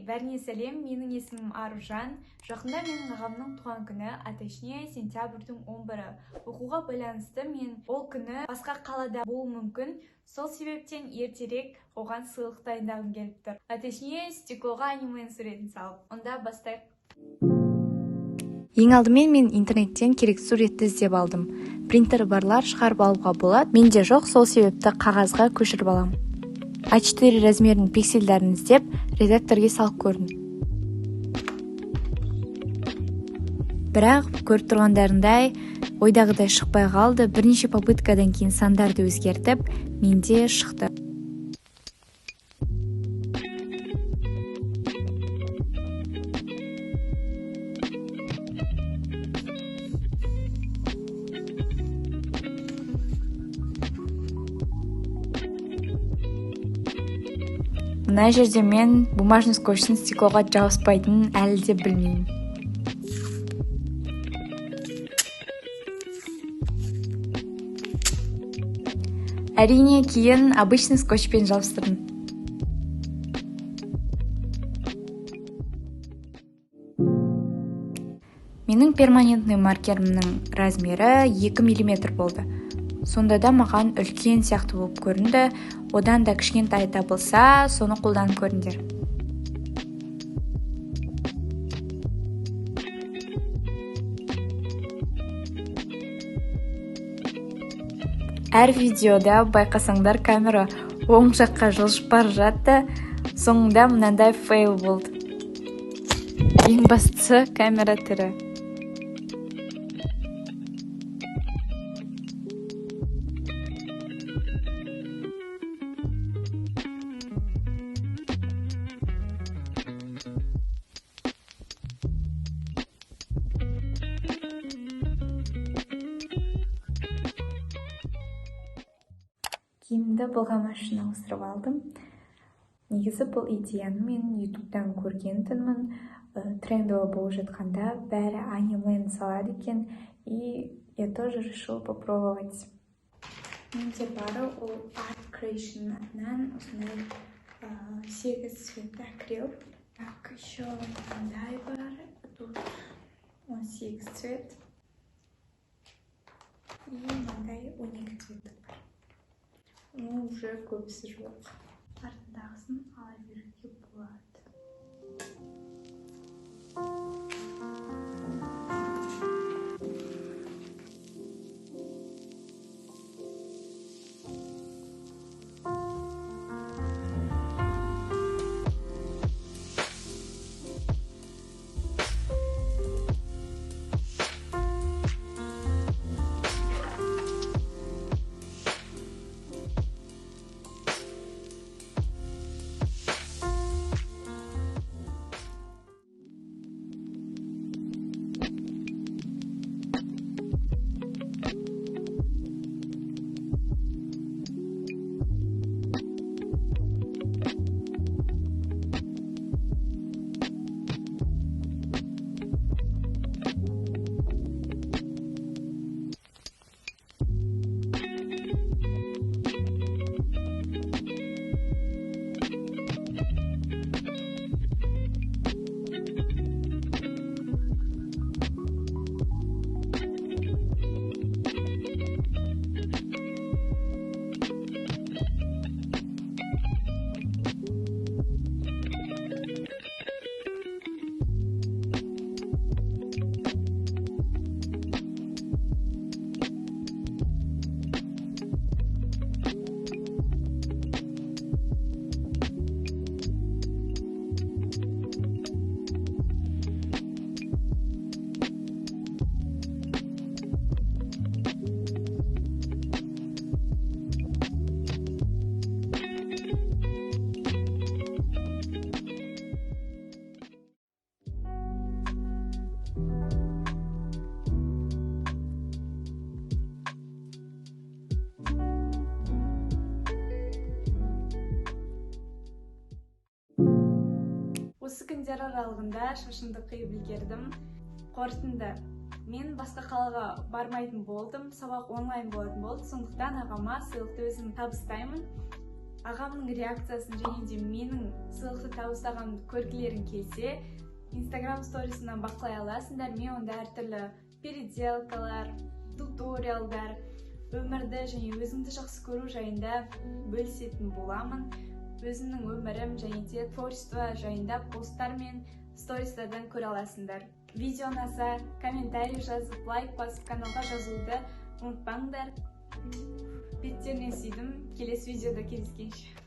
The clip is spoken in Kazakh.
бәріне сәлем, менің есімім Аружан. Жақында менің ағамның туған күні, точнее сентябрьдің 11-і. Оқуға байланысты мен ол күні басқа қалада болуы мүмкін. Сол себептен ертерек оған сыйлық дайындағым келіп тұр. Точнее стеклоға аниманың суретін салып. Онда бастайық. Ең алдымен мен интернеттен керекті суретті іздеп алдым. Принтері барлар шығарып алуға болады. Менде жоқ, сол себепті қағазға көшіріп аламын. А4 размерінің пиксельдерін іздеп, редакторге салып көрдім. Бірақ көріп тұрғандарындай, ойдағыдай шықпай қалды. Бірнеше попыткадан кейін сандарды өзгертіп, менде шықты. Мына жерде мен бумажный скотчтың стеклоға жабыспайтынын әлі де білмеймін. Әрине кейін обычный скотчпен жабыстырдым. Менің перманентный маркерімнің размері 2 мм болды. Сонда да маған үлкен сияқты болып көрінді. Одан да кішкентай табылса, соны қолданып көріңдер. Әр видеода байқасаңдар, камера оң жаққа жылжып бара жатты. Соңында мынандай фейл болды. Ең бастысы камера тірі. Киімді былғама машина ауыстырып алдым. Негізі бұл идеяны мен ютубтан көргентінмін. Трендовый болып жатқанда бәрі аниманы салады екен, и я тоже решила попробовать. Менде бары ол Art Creation'нан осындай 8 цветті акрил. Так, еще мындай бар. Тут 18 цвет. И мындай 12 цветтік бар. Уже көбісі жоқ. Артындағысын ала беруге болады. Осы күндер аралығында шашымды қиып үлгердім. Қорытынды. Мен басқа қалаға бармайтын болдым, сабақ онлайн болатын болды. Сондықтан ағама сыйлықты өзім табыстаймын. ағамның реакциясын және де менің сыйлықты табыстағанымды көргілерің келсе, Instagram сторисынан бақылай аласыңдар. Мен онда әртүрлі переделкалар, туториалдар, өмірді және өзіңді жақсы көру жайында бөлісетін боламын. Өзімнің өмірім және де творчество жайында посттар мен стористардан көре аласыңдар. Видео ұнаса, комментарий жазып, лайк басып, каналға жазуды ұмытпаңдар. Беттерінен сүйдім. Келесі видеода кездескенше.